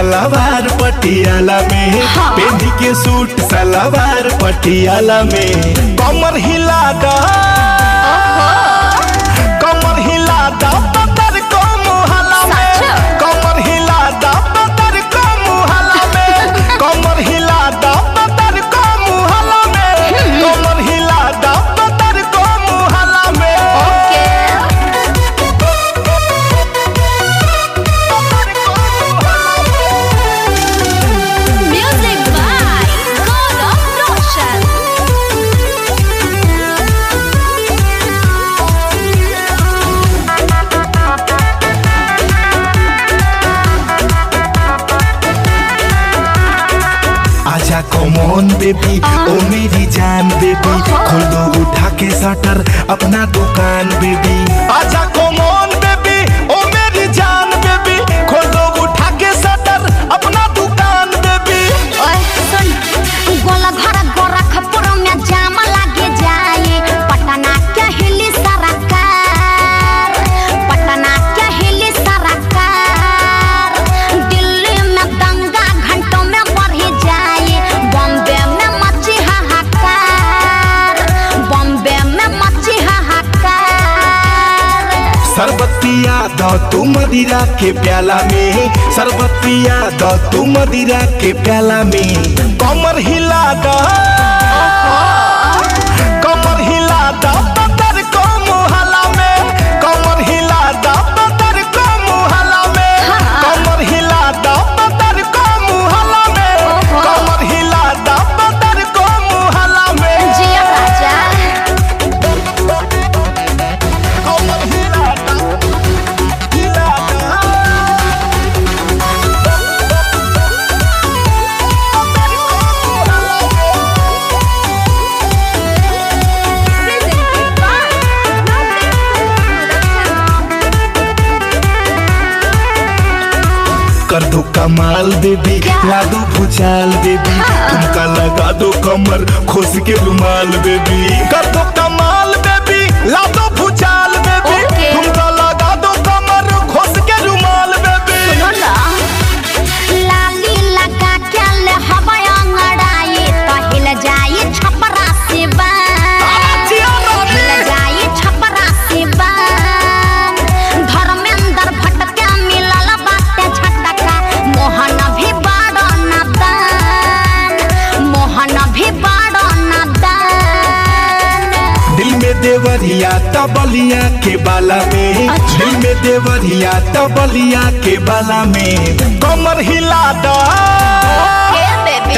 सलवार पटियाला में, पेंदी के सूट सलवार पटियाला में। कमर हिला दा, कमर हिला दा पतर को मुहल्ला में, कमर हिला दा पतर को मुहल्ला में, कमर हिला दा पतर को मुहल्ला में, कमर हिला दा पतर को मुहल्ला में। आजा कमॉन बेबी ओ मेरी जान बेबी, खोलो उठा के शटर अपना दुकान बेबी। आजा कमॉन बेबी ओ मेरी जान बेबी, खोलो उठा के शटर अपना दुकान बेबी। ओए सुन, गोला घर गोरखपुर में जाम लागे जाए, पटना के हिली सरकार, पटना के हिली सरकार। दिल्ली में दंगा घंटों में बढ़ी जाए, बॉम्बे में मची हाहाकार, बॉम्बे में मची हाहाकार। शरबत पिया दो तू मदिरा के प्याला में, शरबत पिया दो तू मदिरा के प्याला में। कमर हिला दो, कमर हिला दो पतर को मुहल्ला में, कमर हिला दो पतर को मुहल्ला में, कमर हिला दो पतर को मुहल्ला में, कमर हिला दो पतर को मुहल्ला में। जिया राजा कमर हिला दो, हिला दो। कर दो कमाल बेबी, ला दो भूचाल बेबी, तुमका लगा दो कमर खोस के रुमाल बेबी। कर दो कमाल बेबी, ला दो भूचाल बेबी, तुमका लगा दो कमर खोस के रुमाल बेबी। लाली लगा के ले हवाई अंगड़ाई, तो हिल जाई छपरा सिवान, हिल जाई छपरा सिवान। धर्मेंद्र भट्ट के मिलल बाटे झटका, मोहन भी बड़ नादान, मोहन भी बड़ नादान। दिल में देवरिया तबलिया के बाला में, दिल में देवरिया तबलिया के बाला में। कमर हिला दो, बेबी